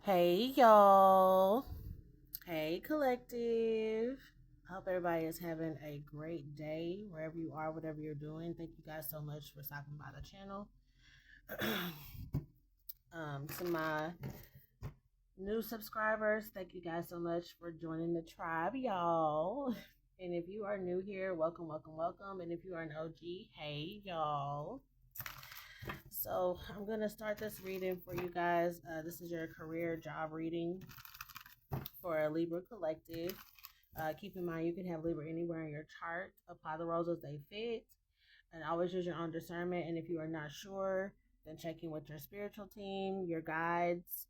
Hey y'all. Hey collective. I hope everybody is having a great day wherever you are, whatever you're doing. Thank you guys so much for stopping by the channel. To my new subscribers, thank you guys so much for joining the tribe, y'all. And if you are new here, welcome, welcome, welcome. And if you are an OG, hey y'all. So I'm gonna start this reading for you guys. This is your career job reading for a Libra collective. Keep in mind you can have Libra anywhere in your chart. Apply the roles as they fit, and always use your own discernment. And if you are not sure, then check in with your spiritual team, your guides,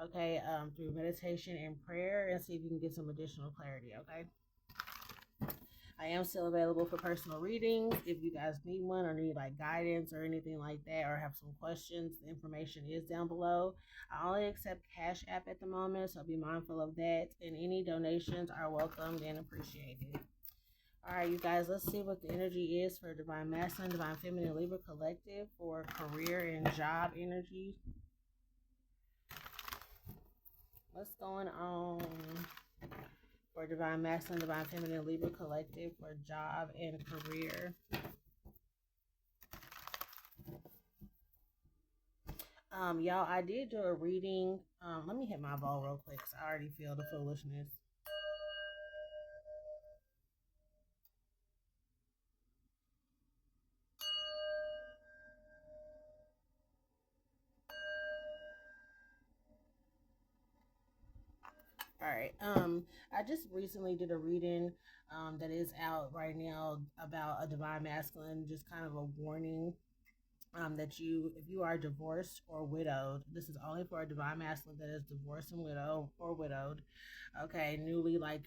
okay, through meditation and prayer, and see if you can get some additional clarity. Okay. I am still available for personal readings. If you guys need one or need like guidance or anything like that, or have some questions, the information is down below. I only accept Cash App at the moment, so be mindful of that. And any donations are welcomed and appreciated. All right, you guys, let's see what the energy is for Divine Masculine, Divine Feminine, Libra Collective for career and job energy. What's going on for Divine Masculine, Divine Feminine, Libra Collective for job and career? Y'all, I did do a reading. Let me hit my bowl real quick because I already feel the foolishness. All right. I just recently did a reading that is out right now about a divine masculine, just kind of a warning that if you are divorced or widowed, this is only for a divine masculine that is divorced and widowed, okay, newly, like,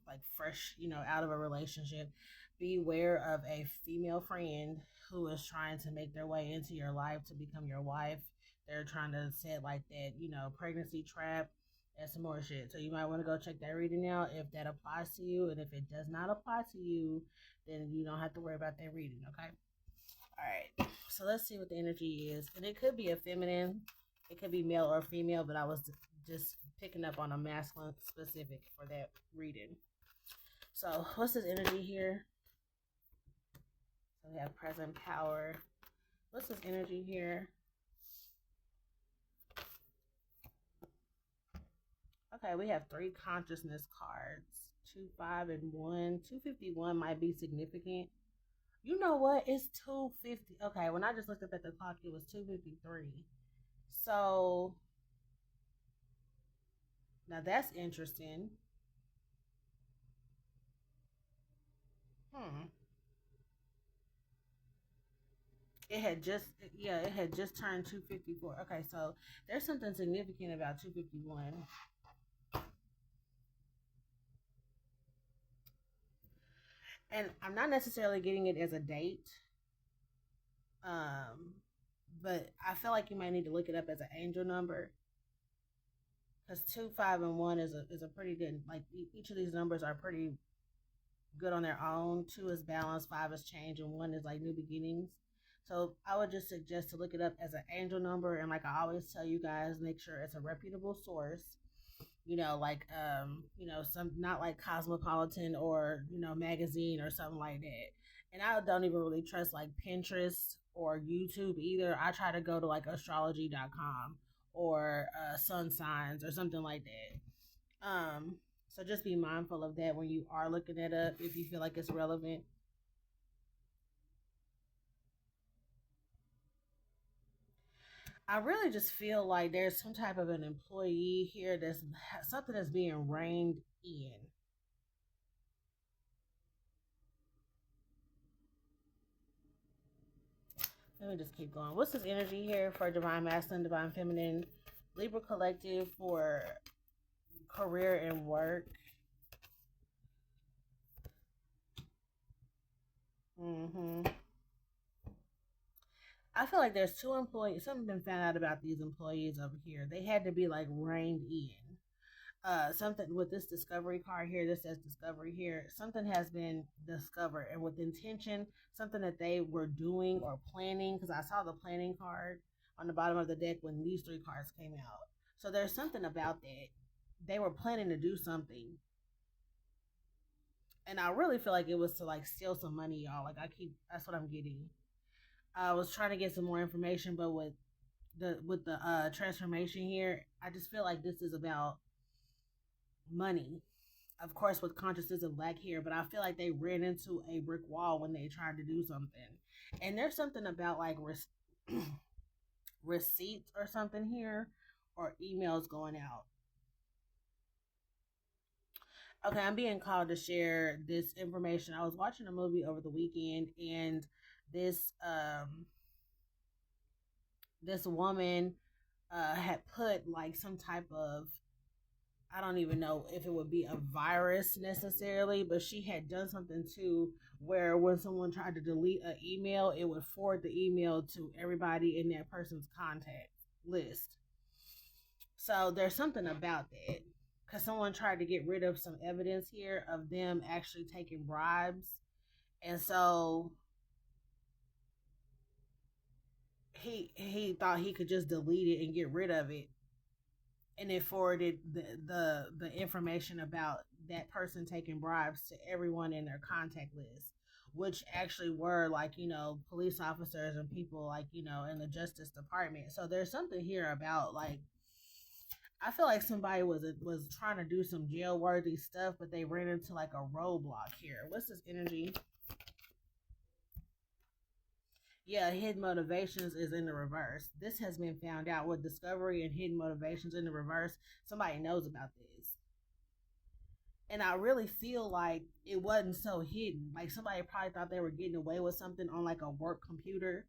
like fresh, out of a relationship. Beware of a female friend who is trying to make their way into your life to become your wife. They're trying to set like that, pregnancy trap and some more shit. So you might want to go check that reading out if that applies to you. And if it does not apply to you, then you don't have to worry about that reading, okay? All right. So let's see what the energy is. And it could be a feminine, it could be male or female, but I was just picking up on a masculine specific for that reading. So what's this energy here? So we have present power. What's this energy here? Okay, we have 3 consciousness cards. 2, 5, and 1. 251 might be significant. You know what? It's 250. Okay, when I just looked up at the clock, it was 253. So now that's interesting. Hmm. It had just turned 254. Okay, so there's something significant about 251. And I'm not necessarily getting it as a date. Um, but I feel like you might need to look it up as an angel number. Because 2, 5, and 1 is a pretty good, like, each of these numbers are pretty good on their own. 2 is balance, 5 is change, and 1 is like new beginnings. So I would just suggest to look it up as an angel number. And like I always tell you guys, make sure it's a reputable source. Like some, not like Cosmopolitan or magazine or something like that. And I don't even really trust like Pinterest or YouTube either. I try to go to like astrology.com or sun signs or something like that. So just be mindful of that when you are looking it up if you feel like it's relevant. I really just feel like there's some type of an employee here that's something that's being reined in. Let me just keep going. What's this energy here for Divine Masculine, Divine Feminine, Libra Collective for career and work? I feel like there's 2 employees. Something been found out about these employees over here. They had to be like reined in. Something with this discovery card here, this says discovery here, something has been discovered, and with intention, something that they were doing or planning, because I saw the planning card on the bottom of the deck when these 3 cards came out. So there's something about that. They were planning to do something. And I really feel like it was to like steal some money, y'all. Like that's what I'm getting. I was trying to get some more information, but with the transformation here, I just feel like this is about money. Of course, with consciousness of black here, but I feel like they ran into a brick wall when they tried to do something. And there's something about like receipts or something here, or emails going out. Okay, I'm being called to share this information. I was watching a movie over the weekend, and this this woman had put like some type of, I don't even know if it would be a virus necessarily, but she had done something too where when someone tried to delete an email, it would forward the email to everybody in that person's contact list. So there's something about that, because someone tried to get rid of some evidence here of them actually taking bribes. And so he thought he could just delete it and get rid of it, and it forwarded the information about that person taking bribes to everyone in their contact list, which actually were like, police officers and people like, in the Justice Department. So there's something here about like, I feel like somebody was trying to do some jail worthy stuff, but they ran into like a roadblock here. What's this energy? Yeah, hidden motivations is in the reverse. This has been found out with discovery and hidden motivations in the reverse. Somebody knows about this. And I really feel like it wasn't so hidden. Like somebody probably thought they were getting away with something on like a work computer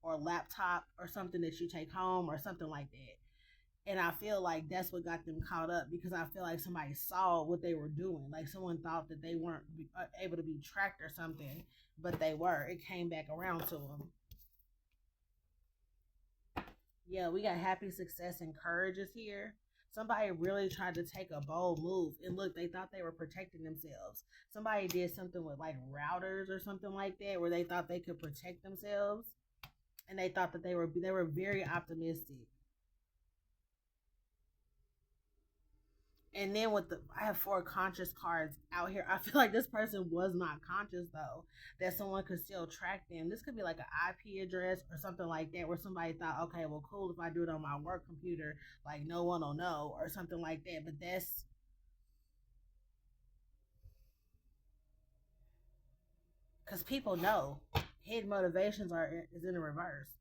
or laptop or something that you take home or something like that. And I feel like that's what got them caught up, because I feel like somebody saw what they were doing. Like someone thought that they weren't able to be tracked or something, but they were. It came back around to them. Yeah, we got happy success and courage is here. Somebody really tried to take a bold move, and look, they thought they were protecting themselves. Somebody did something with like routers or something like that, where they thought they could protect themselves, and they thought that they were very optimistic. And then I have 4 conscious cards out here. I feel like this person was not conscious though, that someone could still track them. This could be like an IP address or something like that, where somebody thought, okay, well, cool, if I do it on my work computer, like no one will know or something like that. But that's because people know hidden motivations is in the reverse.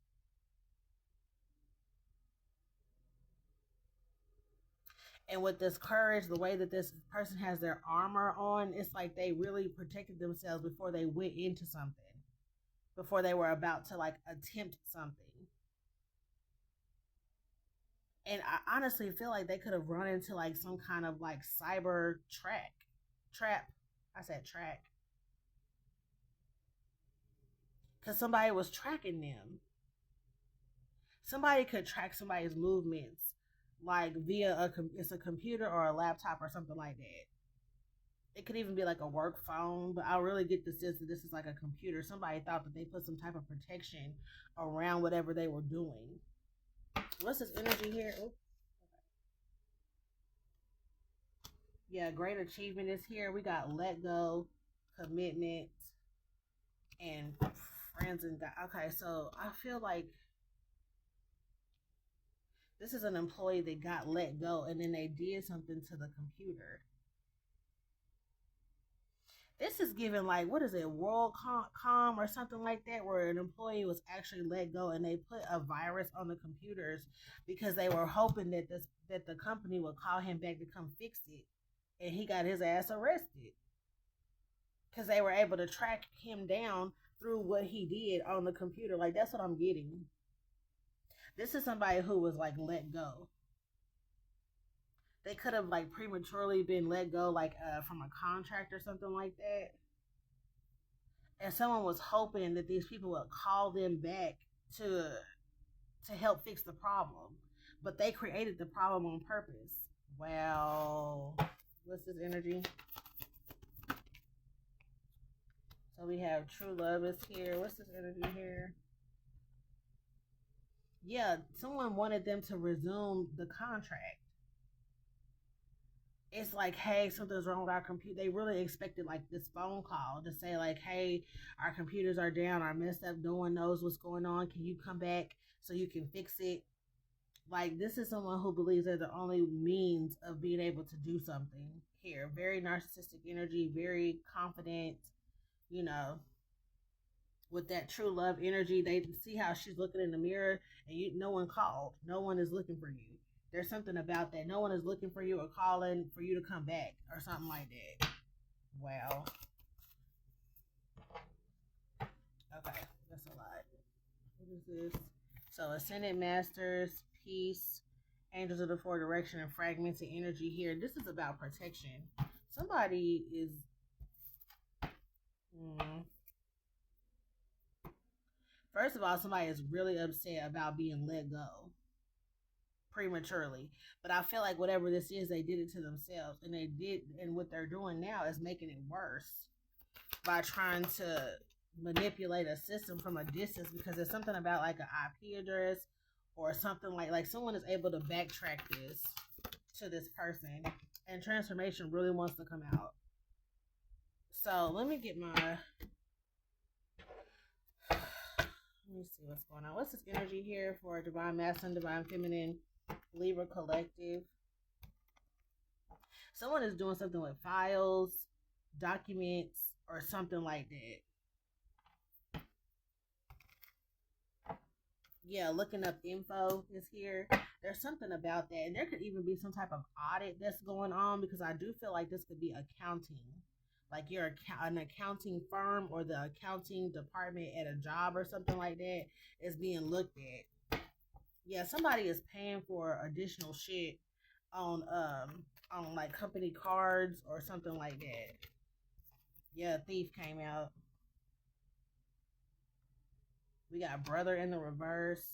And with this courage, the way that this person has their armor on, it's like they really protected themselves before they went into something, before they were about to like attempt something. And I honestly feel like they could have run into like some kind of like cyber trap. I said track, because somebody was tracking them. Somebody could track somebody's movements, like via it's a computer or a laptop or something like that. It could even be like a work phone, but I really get the sense that this is like a computer. Somebody thought that they put some type of protection around whatever they were doing. What's this energy here? Oops. Yeah, great achievement is here. We got let go, commitment, and friends and God. Okay, so I feel like this is an employee that got let go, and then they did something to the computer. This is given like, what is it, WorldCom or something like that, where an employee was actually let go and they put a virus on the computers because they were hoping that the company would call him back to come fix it, and he got his ass arrested because they were able to track him down through what he did on the computer. Like that's what I'm getting. This is somebody who was like let go. They could have like prematurely been let go, like from a contract or something like that. And someone was hoping that these people would call them back to to help fix the problem, but they created the problem on purpose. Well, what's this energy? So we have true love is here. What's this energy here? Yeah, someone wanted them to resume the contract. It's like, hey, something's wrong with our computer. They really expected like this phone call to say like, hey, our computers are down, our messed up, no one knows what's going on. Can you come back so you can fix it? Like, this is someone who believes they're the only means of being able to do something here. Very narcissistic energy, very confident, you know, with that true love energy. They see how she's looking in the mirror, and no one called. No one is looking for you. There's something about that. No one is looking for you or calling for you to come back or something like that. Wow. Okay, that's a lot. What is this? So Ascended Masters, Peace, Angels of the Four Direction, and Fragmented Energy here. This is about protection. Somebody is... First of all, somebody is really upset about being let go prematurely. But I feel like whatever this is, they did it to themselves. And what they're doing now is making it worse by trying to manipulate a system from a distance, because there's something about like an IP address or something like someone is able to backtrack this to this person, and transformation really wants to come out. So let me get my... Let me see what's going on. What's this energy here for Divine Masculine, Divine Feminine, Libra Collective? Someone is doing something with files, documents, or something like that. Yeah, looking up info is here. There's something about that. And there could even be some type of audit that's going on, because I do feel like this could be accounting. Like you're an accounting firm, or the accounting department at a job or something like that is being looked at. Yeah, somebody is paying for additional shit on like company cards or something like that. Yeah, thief came out. We got brother in the reverse.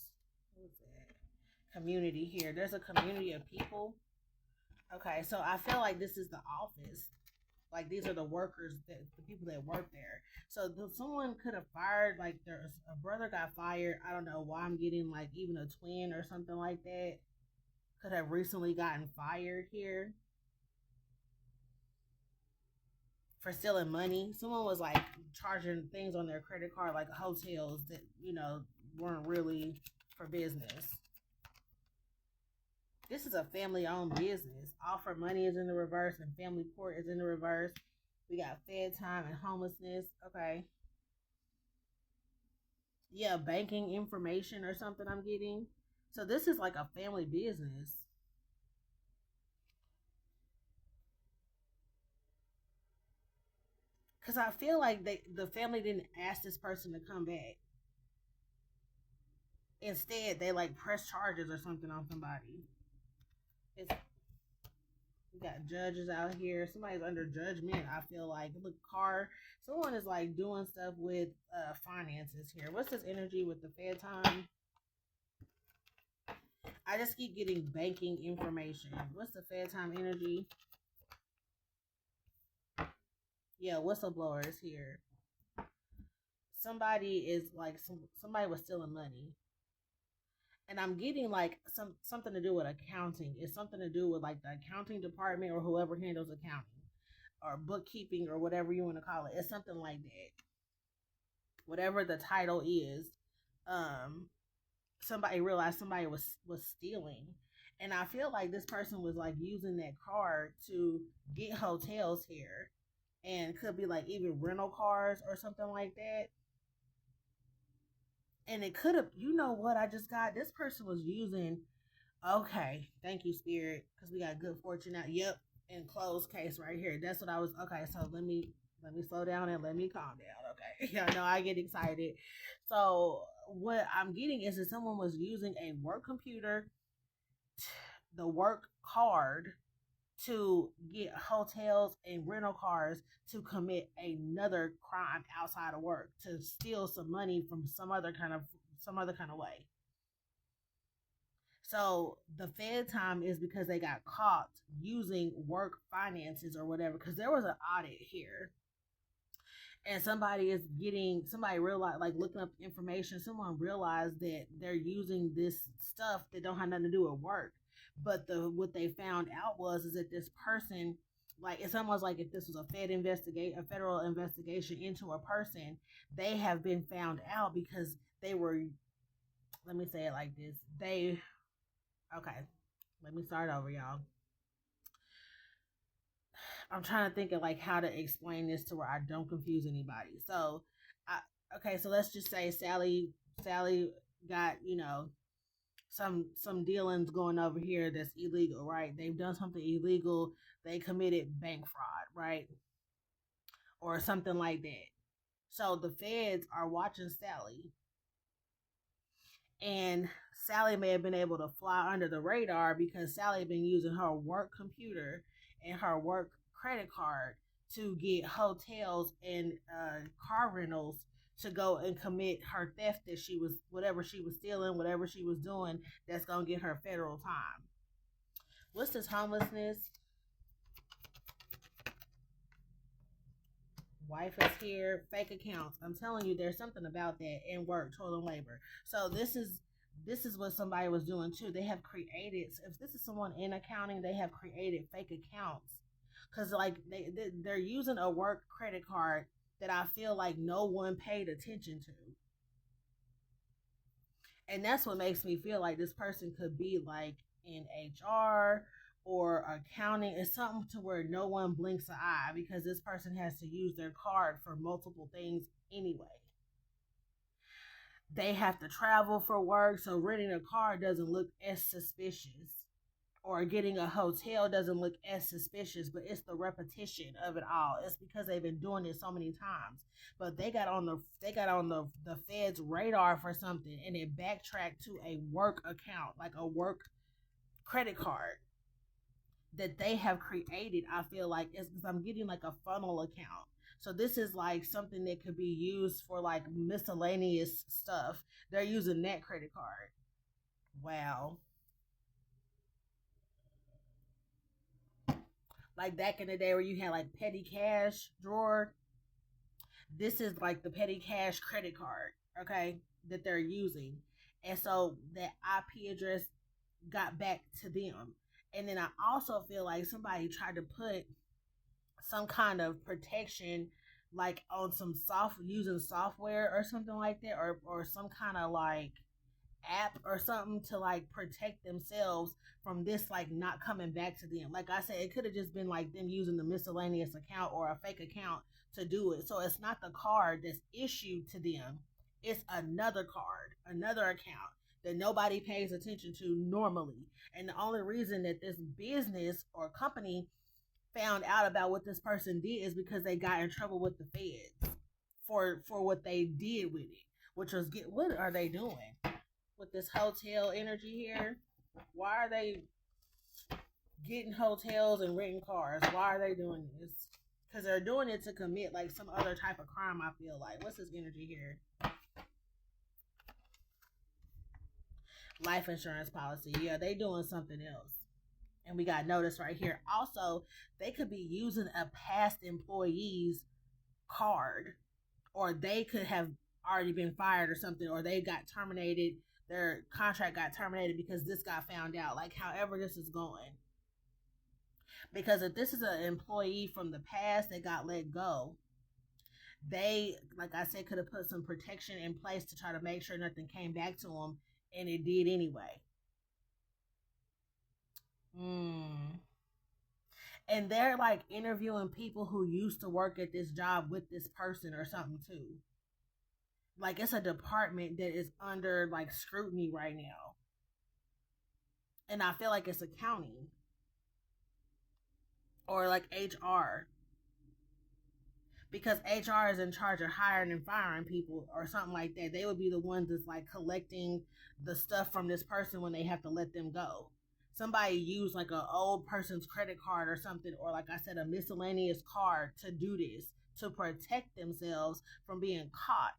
What's that? Community here. There's a community of people. Okay, so I feel like this is the office. Like these are the workers, the people that work there. So someone could have fired, like there's a brother got fired. I don't know why I'm getting like even a twin or something like that. Could have recently gotten fired here for stealing money. Someone was like charging things on their credit card, like hotels that, weren't really for business. This is a family-owned business. Offer money is in the reverse, and family court is in the reverse. We got Fed time and homelessness. Okay. Yeah, banking information or something I'm getting. So this is like a family business. Because I feel like the family didn't ask this person to come back. Instead, they like press charges or something on somebody. It's We got judges out here. Somebody's under judgment. I feel like, look, car. Someone is like doing stuff with finances here. What's this energy with the Fed time? I just keep getting banking information. What's the Fed time energy? Yeah, whistleblowers here. Somebody is like somebody was stealing money. And I'm getting like something to do with accounting. It's something to do with like the accounting department or whoever handles accounting or bookkeeping or whatever you want to call it. It's something like that. Whatever the title is, somebody realized somebody was stealing. And I feel like this person was like using that card to get hotels here, and could be like even rental cars or something like that. And it could have, you know what I just got? This person was using... Okay, thank you, Spirit, because we got good fortune out. Yep, and closed case right here. That's what I was... Okay, so let me slow down and let me calm down. Okay, yeah, no, I get excited. So what I'm getting is that someone was using a work computer, the work card, to get hotels and rental cars to commit another crime outside of work, to steal some money from some other kind of way. So the Fed time is because they got caught using work finances or whatever, because there was an audit here. and somebody realized, like looking up information, someone realized that they're using this stuff that don't have nothing to do with work. But what they found out was is that this person, like it's almost like if this was a federal investigation into a person, they have been found out because they were, let me say it like this. Okay, let me start over, y'all. I'm trying to think of like how to explain this to where I don't confuse anybody. So, okay, so let's just say Sally got, some dealings going over here that's illegal, right? They've done something illegal. They committed bank fraud, right? Or something like that. So the feds are watching Sally, and Sally may have been able to fly under the radar because Sally had been using her work computer and her work credit card to get hotels and car rentals to go and commit her theft that whatever she was stealing, whatever she was doing, that's going to get her federal time. What's this homelessness? Wife is here, fake accounts. I'm telling you, there's something about that in work, total labor. So this is what somebody was doing too. They have created, if this is someone in accounting, they have created fake accounts because like they're using a work credit card that I feel like no one paid attention to, and that's what makes me feel like this person could be like in HR or accounting. It's something to where no one blinks an eye because this person has to use their card for multiple things anyway. They have to travel for work, so renting a car doesn't look as suspicious, or getting a hotel doesn't look as suspicious, but it's the repetition of it all. It's because they've been doing it so many times. But they got on the Fed's radar for something, and it backtracked to a work account, like a work credit card that they have created. I feel like it's because I'm getting like a funnel account. So this is like something that could be used for like miscellaneous stuff. They're using that credit card. Wow. Like back in the day where you had like petty cash drawer, this is like the petty cash credit card, okay, that they're using. And so that IP address got back to them. And then I also feel like somebody tried to put some kind of protection like on some using software or something like that, or some kind of like app or something to like protect themselves from this like not coming back to them. Like I said, it could have just been like them using the miscellaneous account or a fake account to do it. So it's not the card that's issued to them. It's another card, another account that nobody pays attention to normally. And the only reason that this business or company found out about what this person did is because they got in trouble with the feds for what they did with it, which was what are they doing with this hotel energy here? Why are they getting hotels and renting cars? Why are they doing this? Because they're doing it to commit like some other type of crime, I feel like. What's this energy here? Life insurance policy. Yeah, they doing something else. And we got notice right here. Also, they could be using a past employee's card, or they could have already been fired or something, or they got terminated. Their contract got terminated because this got found out. Like, however this is going. Because if this is an employee from the past that got let go, they, like I said, could have put some protection in place to try to make sure nothing came back to them, and it did anyway. And they're like interviewing people who used to work at this job with this person or something too. Like it's a department that is under like scrutiny right now. And I feel like it's accounting or like HR, because HR is in charge of hiring and firing people or something like that. They would be the ones that's like collecting the stuff from this person when they have to let them go. Somebody used like an old person's credit card or something, or like I said, a miscellaneous card to do this, to protect themselves from being caught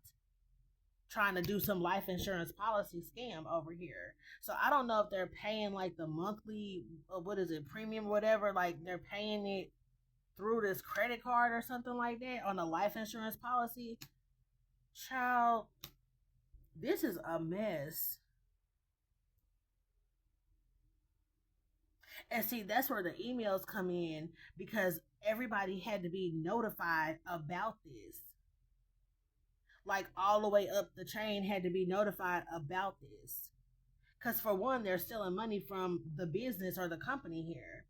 trying to do some life insurance policy scam over here. So I don't know if they're paying like the monthly, what is it, premium or whatever, like they're paying it through this credit card or something like that on a life insurance policy. Child, this is a mess. And see, that's where the emails come in, because everybody had to be notified about this. Like all the way up the chain had to be notified about this. Because for one, they're stealing money from the business or the company here.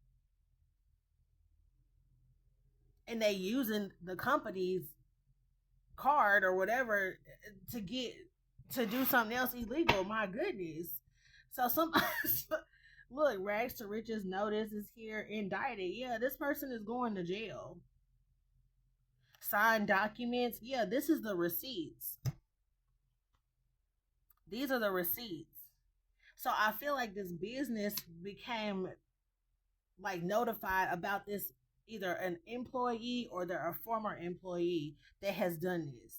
And they using the company's card or whatever to get to do something else illegal. My goodness. So some look, rags to riches notice is here, indicted. Yeah, this person is going to jail. Signed documents. Yeah, this is the receipts. These are the receipts. So I feel like this business became like notified about this, either an employee or they're a former employee that has done this.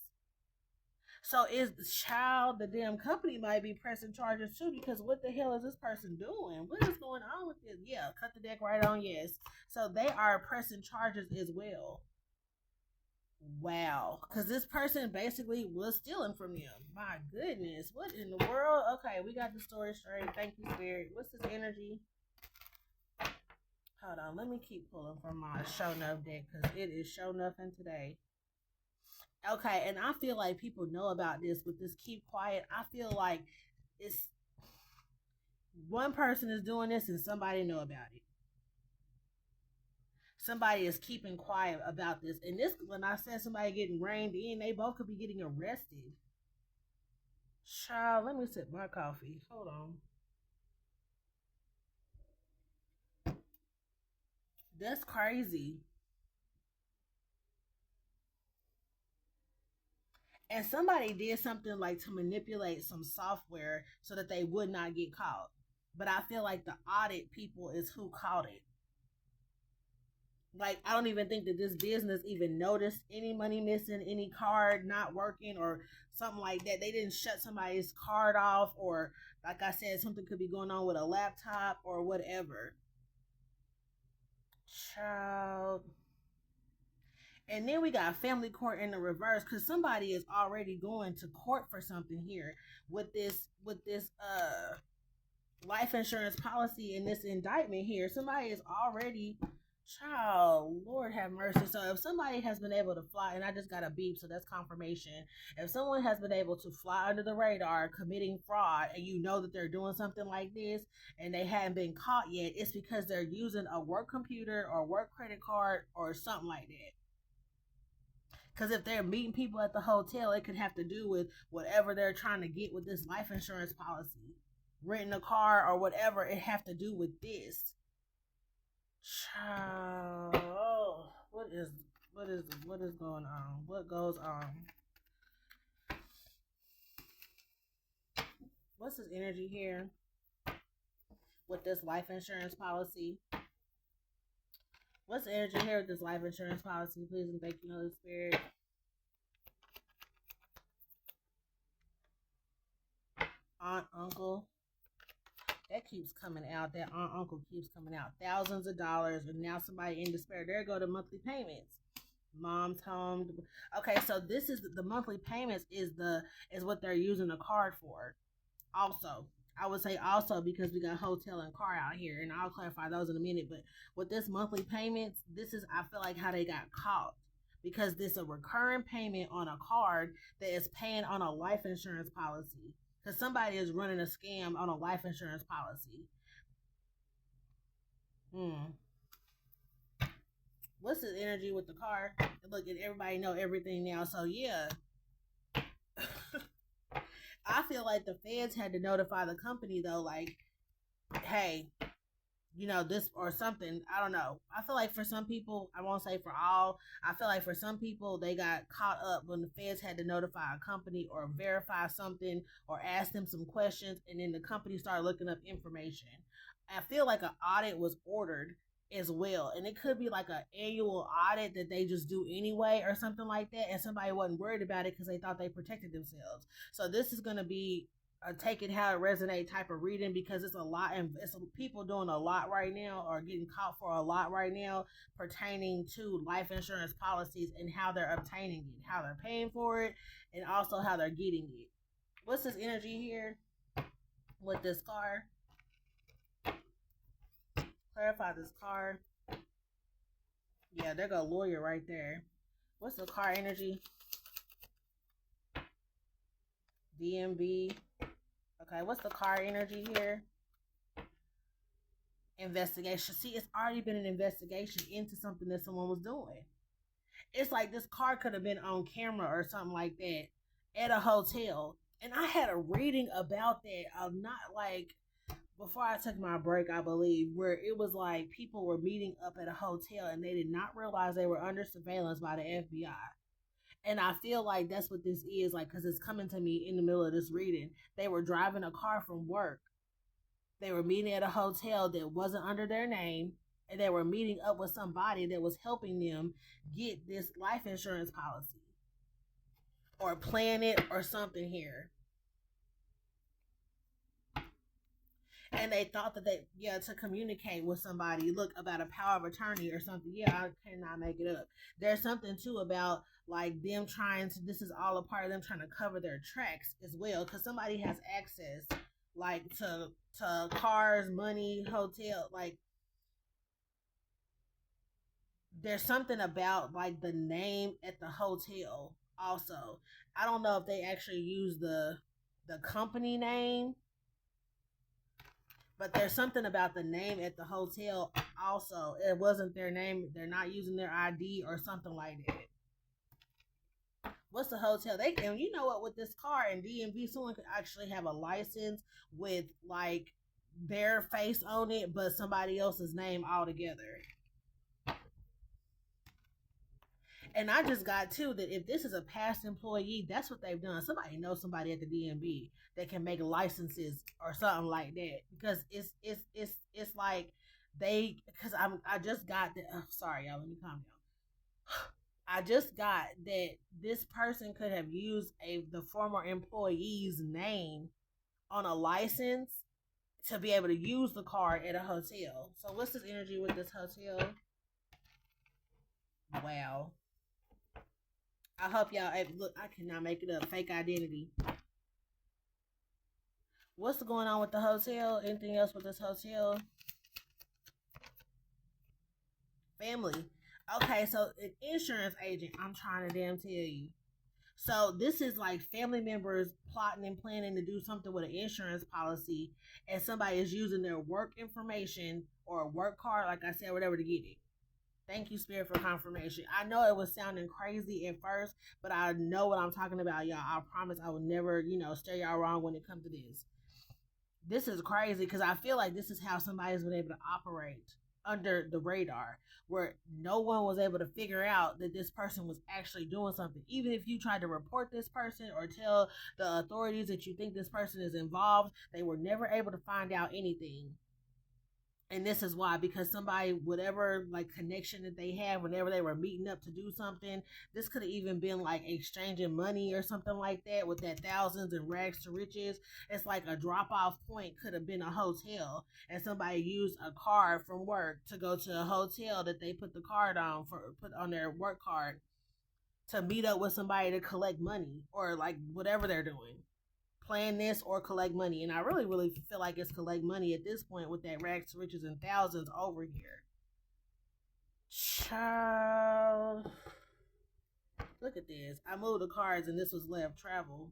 So is child, the damn company might be pressing charges too, because what the hell is this person doing? What is going on with this? Yeah, cut the deck right on, yes. So they are pressing charges as well. Wow, because this person basically was stealing from them. My goodness, what in the world? Okay, we got the story straight. Thank you, Spirit. What's this energy? Hold on, let me keep pulling from my show enough deck, because it is show nothing today. Okay, and I feel like people know about this, but this keep quiet. I feel like it's one person is doing this and somebody know about it. Somebody is keeping quiet about this. And this, when I said somebody getting reined in, they both could be getting arrested. Child, let me sip my coffee. Hold on. That's crazy. And somebody did something like to manipulate some software so that they would not get caught. But I feel like the audit people is who caught it. Like, I don't even think that this business even noticed any money missing, any card not working or something like that. They didn't shut somebody's card off, or like I said, something could be going on with a laptop or whatever. Child. And then we got family court in the reverse, because somebody is already going to court for something here with this life insurance policy and this indictment here. Somebody is already, child, Lord have mercy. So if somebody has been able to fly, and I just got a beep, so that's confirmation. If someone has been able to fly under the radar committing fraud, and you know that they're doing something like this and they haven't been caught yet, it's because they're using a work computer or work credit card or something like that. Because if they're meeting people at the hotel, it could have to do with whatever they're trying to get with this life insurance policy. Renting a car or whatever, it have to do with this. Child, what is going on? What goes on? What's this energy here with this life insurance policy? What's the energy here with this life insurance policy? Please and thank you, Holy Spirit. Aunt, uncle. That keeps coming out. That aunt, uncle keeps coming out. Thousands of dollars, and now somebody in despair. There go the monthly payments. Mom's home. Okay, so this is the monthly payments is what they're using the card for. Also, I would say also, because we got hotel and car out here, and I'll clarify those in a minute. But with this monthly payments, this is, I feel like, how they got caught, because this is a recurring payment on a card that is paying on a life insurance policy, because somebody is running a scam on a life insurance policy. What's the energy with the car? Look, and everybody know everything now. So yeah. I feel like the feds had to notify the company though, like, hey, this or something. I don't know. I feel like for some people, I won't say for all, I feel like for some people, they got caught up when the feds had to notify a company or verify something or ask them some questions, and then the company started looking up information. I feel like an audit was ordered as well, and it could be like an annual audit that they just do anyway or something like that, and somebody wasn't worried about it because they thought they protected themselves. So this is going to be take it how it resonates type of reading, because it's a lot, and it's people doing a lot right now, or getting caught for a lot right now pertaining to life insurance policies and how they're obtaining it, how they're paying for it, and also how they're getting it. What's this energy here with this card? Clarify this card. Yeah, there go lawyer right there. What's the card energy? DMV. Okay, what's the card energy here? Investigation. See, it's already been an investigation into something that someone was doing. It's like this card could have been on camera or something like that at a hotel. And I had a reading about that, not like before I took my break, I believe, where it was like people were meeting up at a hotel and they did not realize they were under surveillance by the FBI. And I feel like that's what this is, like, because it's coming to me in the middle of this reading. They were driving a car from work. They were meeting at a hotel that wasn't under their name, and they were meeting up with somebody that was helping them get this life insurance policy or plan it or something here. And they thought that to communicate with somebody, look, about a power of attorney or something. Yeah, I cannot make it up. There's something too about like them trying to, this is all a part of them trying to cover their tracks as well, because somebody has access like to cars, money, hotel, like there's something about like the name at the hotel also. I don't know if they actually use the company name, but there's something about the name at the hotel also. It wasn't their name. They're not using their ID or something like that. What's the hotel? And you know what, with this car and DMV, someone could actually have a license with like their face on it, but somebody else's name altogether. And I just got too that if this is a past employee, that's what they've done. Somebody knows somebody at the DMV that can make licenses or something like that, because it's like because I just got that. Oh, sorry, y'all. Let me calm down. I just got that this person could have used the former employee's name on a license to be able to use the card at a hotel. So what's this energy with this hotel? Wow. I hope y'all look. I cannot make it up. Fake identity. What's going on with the hotel? Anything else with this hotel? Family. Okay, so an insurance agent. I'm trying to damn tell you. So this is like family members plotting and planning to do something with an insurance policy, and somebody is using their work information or a work card, like I said, whatever, to get it. Thank you, Spirit, for confirmation. I know it was sounding crazy at first, but I know what I'm talking about, y'all. I promise I will never, steer y'all wrong when it comes to this. This is crazy because I feel like this is how somebody's been able to operate under the radar, where no one was able to figure out that this person was actually doing something. Even if you tried to report this person or tell the authorities that you think this person is involved, they were never able to find out anything. And this is why, because somebody, whatever like connection that they had whenever they were meeting up to do something, this could have even been like exchanging money or something like that, with that thousands and rags to riches. It's like a drop off point could have been a hotel, and somebody used a card from work to go to a hotel that they put the card on, put on their work card, to meet up with somebody to collect money or like whatever they're doing. Plan this or collect money. And I really, really feel like it's collect money at this point with that rags to riches and thousands over here. Child. Look at this. I moved the cards and this was left. Travel.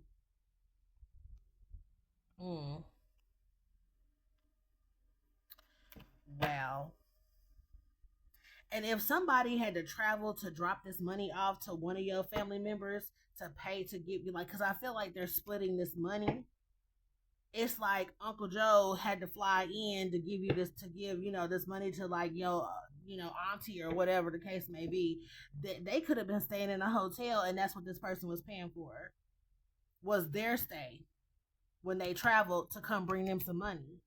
Wow. And if somebody had to travel to drop this money off to one of your family members to pay to give you, like, because I feel like they're splitting this money. It's like Uncle Joe had to fly in to give you this, this money to like your, auntie or whatever the case may be. They could have been staying in a hotel, and that's what this person was paying for, was their stay when they traveled to come bring them some money.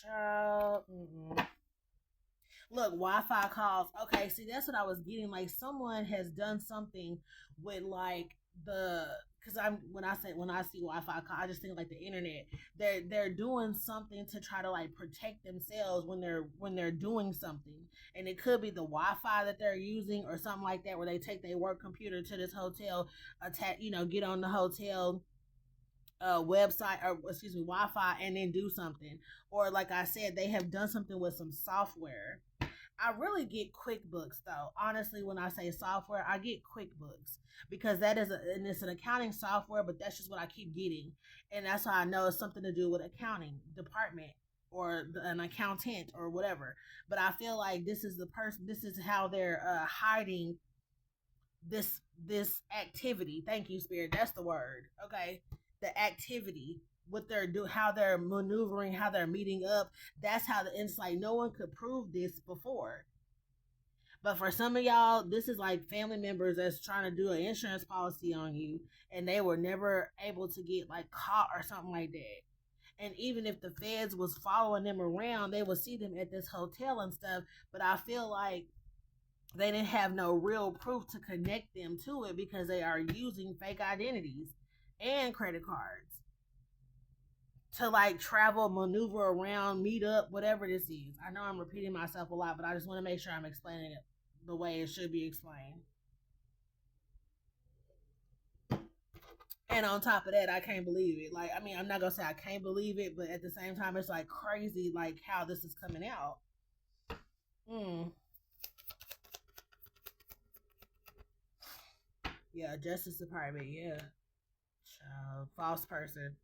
Child. Look, Wi-Fi calls. Okay, see, that's what I was getting. Like, someone has done something with like because when I see Wi-Fi, I just think like the internet. They're doing something to try to like protect themselves when they're doing something, and it could be the Wi-Fi that they're using or something like that, where they take their work computer to this hotel, get on the hotel website, or excuse me, Wi-Fi, and then do something. Or like I said, they have done something with some software. I really get QuickBooks though. Honestly, when I say software, I get QuickBooks because and it's an accounting software, but that's just what I keep getting, and that's how I know it's something to do with accounting department or an accountant or whatever. But I feel like this is the person. This is how they're hiding this activity. Thank you, Spirit. That's the word. Okay, the activity, what they're doing, how they're maneuvering, how they're meeting up. That's how it's like no one could prove this before. But for some of y'all, this is like family members that's trying to do an insurance policy on you, and they were never able to get like caught or something like that. And even if the feds was following them around, they would see them at this hotel and stuff. But I feel like they didn't have no real proof to connect them to it because they are using fake identities and credit cards to like travel, maneuver around, meet up, whatever this is. I know I'm repeating myself a lot, but I just want to make sure I'm explaining it the way it should be explained. And on top of that, I can't believe it. Like, I mean, I'm not gonna say I can't believe it, but at the same time, it's like crazy, like how this is coming out. Yeah, Justice Department. Yeah, false person.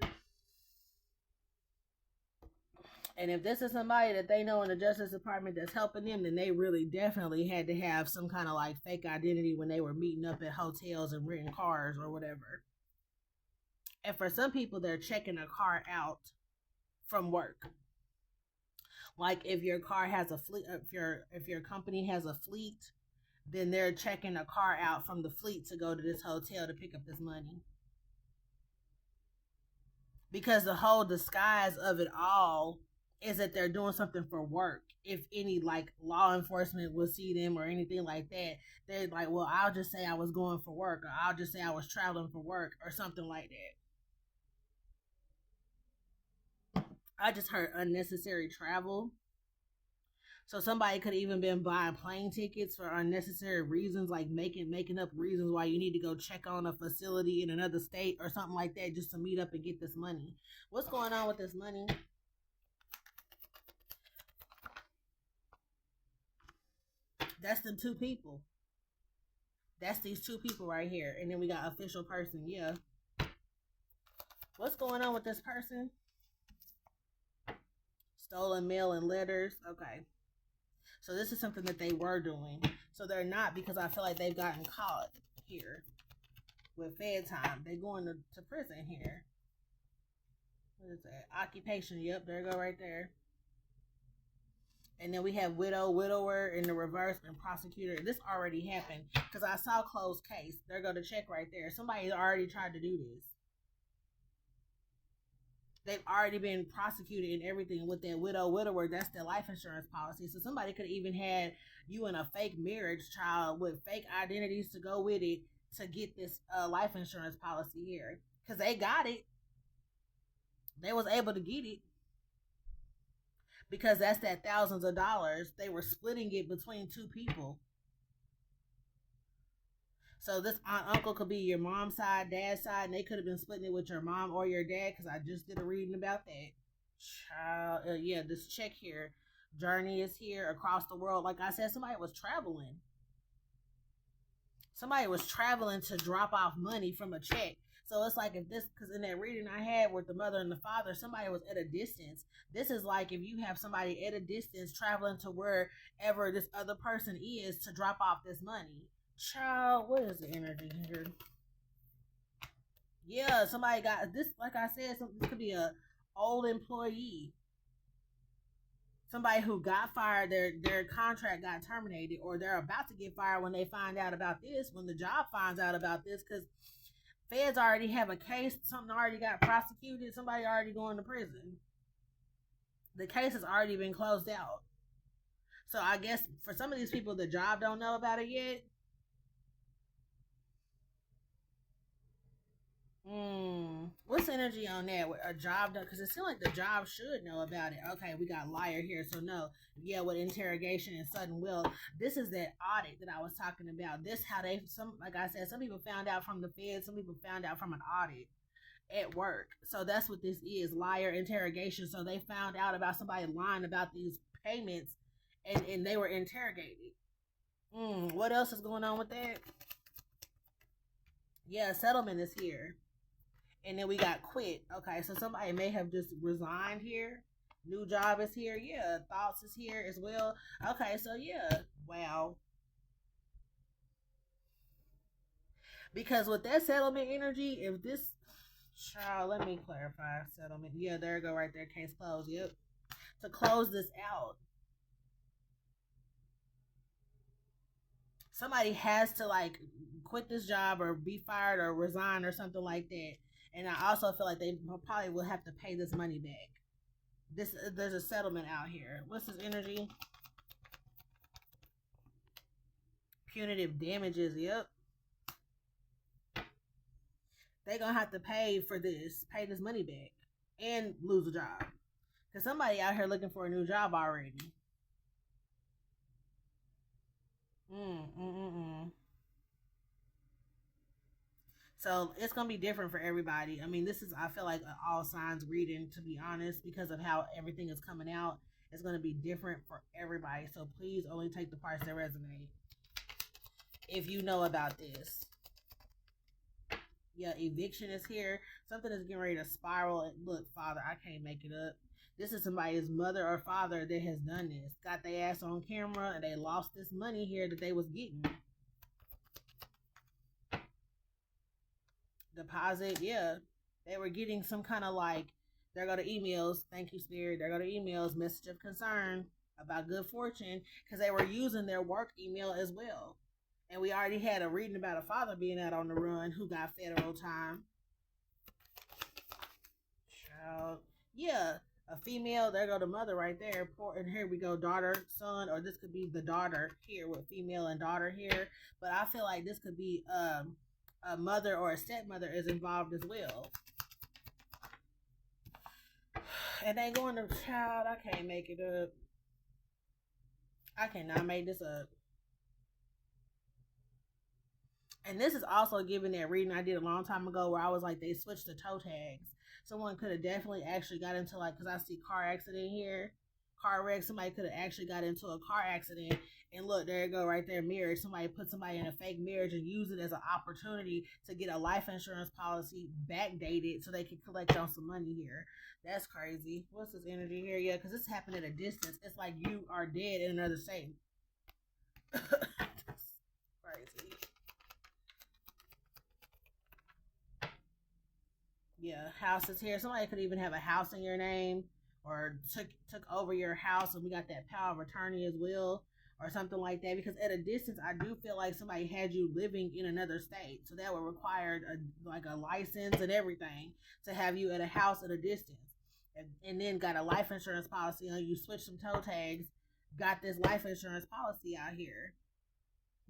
And if this is somebody that they know in the Justice Department that's helping them, then they really definitely had to have some kind of like fake identity when they were meeting up at hotels and renting cars or whatever. And for some people, they're checking a car out from work. Like if your car has a fleet, if your company has a fleet, then they're checking a car out from the fleet to go to this hotel to pick up this money. Because the whole disguise of it all is that they're doing something for work. If any like law enforcement will see them or anything like that, they're like, well, I'll just say I was going for work, or I'll just say I was traveling for work, or something like that. I just heard unnecessary travel. So somebody could have even been buying plane tickets for unnecessary reasons, like making up reasons why you need to go check on a facility in another state or something like that, just to meet up and get this money. What's going on with this money? That's the two people. That's these two people right here. And then we got official person. Yeah. What's going on with this person? Stolen mail and letters. Okay. So this is something that they were doing. So they're not, because I feel like they've gotten caught here with Fed time. They're going to prison here. What is that? Occupation. Yep, there you go right there. And then we have widow, widower in the reverse, and prosecutor. This already happened because I saw closed case. There go the check right there. Somebody already tried to do this. They've already been prosecuted and everything with that widow, widower. That's their life insurance policy. So somebody could even had you in a fake marriage trial with fake identities to go with it to get this life insurance policy here, because they got it. They was able to get it because that's that thousands of dollars. They were splitting it between two people. So this aunt, uncle could be your mom's side, dad's side, and they could have been splitting it with your mom or your dad, because I just did a reading about that. Child, yeah, this check here, journey is here across the world. Like I said, somebody was traveling. Somebody was traveling to drop off money from a check. So it's like, if this, because in that reading I had with the mother and the father, somebody was at a distance. This is like if you have somebody at a distance traveling to wherever this other person is to drop off this money. Child, what is the energy here? Yeah, somebody got this. Like I said, this could be a old employee. Somebody who got fired, their contract got terminated, or they're about to get fired when they find out about this, when the job finds out about this, because feds already have a case, something already got prosecuted, somebody already going to prison. The case has already been closed out. So I guess for some of these people, the job don't know about it yet. What's the energy on that? A job done? Because it seems like the job should know about it. Okay, we got liar here, so no. Yeah, with interrogation and sudden will. This is that audit that I was talking about. This how they like I said, some people found out from the Fed, some people found out from an audit at work. So that's what this is, liar interrogation. So they found out about somebody lying about these payments, and they were interrogated. What else is going on with that? Yeah, settlement is here. And then we got quit. Okay, so somebody may have just resigned here. New job is here. Yeah, thoughts is here as well. Okay, so yeah, wow. Because with that settlement energy, if this child, let me clarify settlement. Yeah, there you go, right there. Case closed. Yep. To close this out, somebody has to like quit this job or be fired or resign or something like that. And I also feel like they probably will have to pay this money back. There's a settlement out here. What's this energy? Punitive damages. Yep. They gonna have to pay for this, pay this money back, and lose a job. Cause somebody out here looking for a new job already. Mm, mm, mm, mm. So it's gonna be different for everybody. I mean, this is I feel like an all signs reading, to be honest, because of how everything is coming out. It's gonna be different for everybody. So please only take the parts that resonate. If you know about this, yeah, eviction is here. Something is getting ready to spiral. And look, Father, I can't make it up. This is somebody's mother or father that has done this. Got their ass on camera and they lost this money here that they was getting. Deposit, yeah. They were getting some kind of like, they're going to emails, thank you, Spirit. They're going to emails, message of concern about good fortune because they were using their work email as well. And we already had a reading about a father being out on the run who got federal time. Child. Yeah, a female, there go the mother right there. And here we go, daughter, son, or this could be the daughter here with female and daughter here. But I feel like this could be a mother or a stepmother is involved as well. And they going to child, I can't make it up. I cannot make this up. And this is also giving that reading I did a long time ago where I was like, they switched the toe tags. Someone could have definitely actually got into like, because I see car accident here, car wreck. Somebody could have actually got into a car accident. And look, there you go, right there, marriage. Somebody put somebody in a fake marriage and use it as an opportunity to get a life insurance policy backdated so they can collect on some money here. That's crazy. What's this energy here? Yeah, because this happened at a distance. It's like you are dead in another state. Crazy. Yeah, houses here. Somebody could even have a house in your name or took over your house, and we got that power of attorney as well, or something like that. Because at a distance, I do feel like somebody had you living in another state, so that would require like a license and everything to have you at a house at a distance, and then got a life insurance policy on you. Switch some toe tags, got this life insurance policy out here.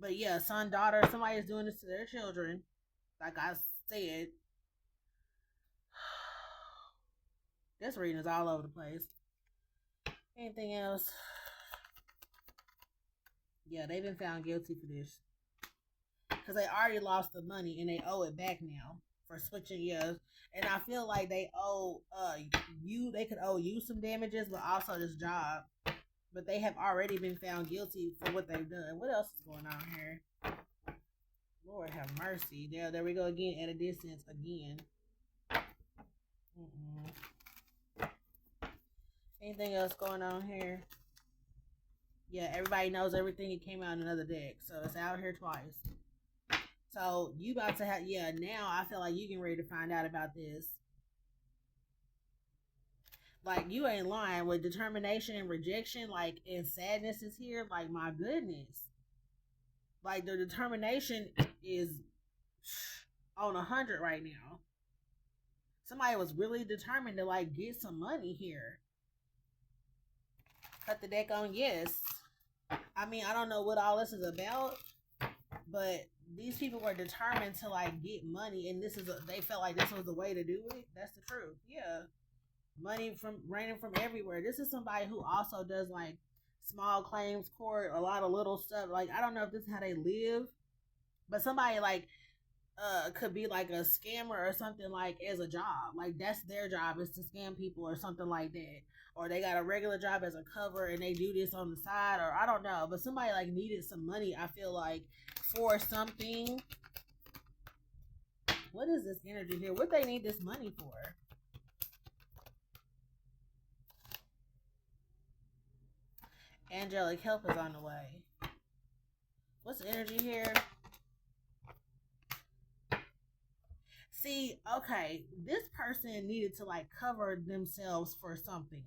But yeah, son, daughter, somebody is doing this to their children, like I said. This reading is all over the place. Anything else? Yeah, they've been found guilty for this. Because they already lost the money and they owe it back now for switching years. And I feel like they owe they could owe you some damages, but also this job. But they have already been found guilty for what they've done. What else is going on here? Lord have mercy. There we go again at a distance again. Anything else going on here? Yeah, everybody knows everything. It came out in another deck, so it's out here twice. So you about to have, yeah, now I feel like you getting ready to find out about this. Like, you ain't lying. With determination and rejection, like, and sadness is here, like, my goodness. Like, the determination is on 100 right now. Somebody was really determined to, like, get some money here. Cut the deck on yes. I mean, I don't know what all this is about, but these people were determined to like get money, and they felt like this was the way to do it. That's the truth. Yeah, money from raining from everywhere. This is somebody who also does like small claims court, a lot of little stuff. Like I don't know if this is how they live, but somebody like could be like a scammer or something like as a job. Like that's their job is to scam people or something like that. Or they got a regular job as a cover and they do this on the side, or I don't know. But somebody like needed some money, I feel like, for something. What is this energy here? What they need this money for? Angelic help is on the way. What's the energy here? See, okay, this person needed to like cover themselves for something.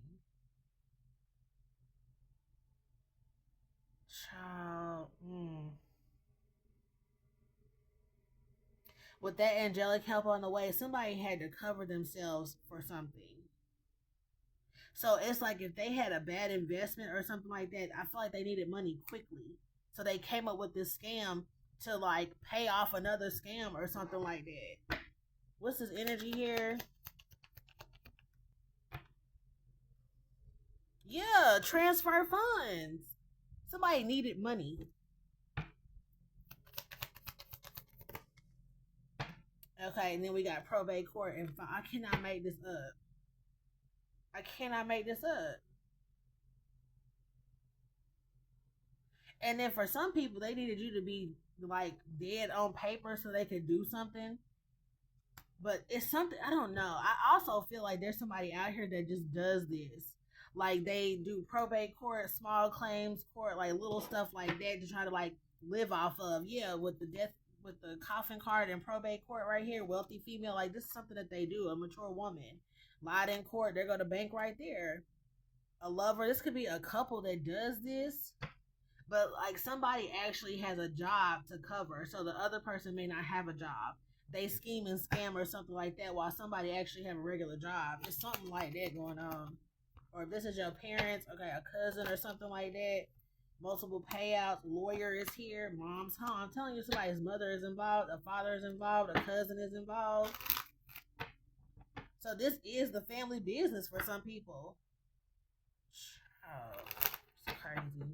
Child. With that angelic help on the way, somebody had to cover themselves for something. So it's like if they had a bad investment or something like that, I feel like they needed money quickly. So they came up with this scam to like pay off another scam or something like that. What's this energy here? Yeah, transfer funds. Somebody needed money. Okay, and then we got probate court, and I cannot make this up. I cannot make this up. And then for some people, they needed you to be like dead on paper so they could do something. But it's something I don't know. I also feel like there's somebody out here that just does this. Like they do probate court, small claims court, like little stuff like that to try to like live off of. Yeah, with the death, with the coffin card and probate court right here, wealthy female. Like this is something that they do. A mature woman lied in court. They're going to bank right there. A lover. This could be a couple that does this, but like somebody actually has a job to cover, so the other person may not have a job. They scheme and scam or something like that, while somebody actually have a regular job. It's something like that going on. Or if this is your parents, okay, a cousin or something like that. Multiple payouts. Lawyer is here. Mom's home. I'm telling you, somebody's mother is involved. A father is involved. A cousin is involved. So this is the family business for some people. Oh, it's crazy.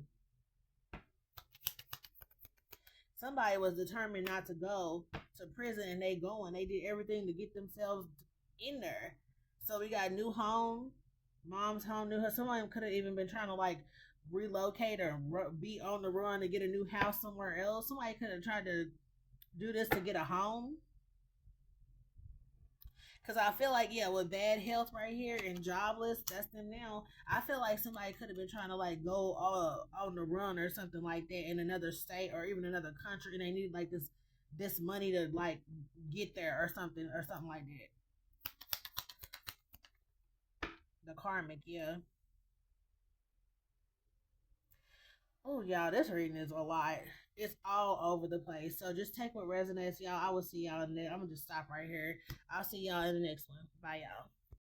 Somebody was determined not to go to prison and they going. They did everything to get themselves in there. So we got new home, mom's home, new house. Somebody could have even been trying to like relocate or be on the run to get a new house somewhere else. Somebody could have tried to do this to get a home. Because I feel like, yeah, with bad health right here and jobless, that's them now. I feel like somebody could have been trying to like go on the run or something like that in another state or even another country, and they need like this money to like get there or something like that. The karmic, yeah. Oh, y'all, this reading is a lot. It's all over the place. So just take what resonates, y'all. I will see y'all in the next. I'm gonna just stop right here. I'll see y'all in the next one. Bye, y'all.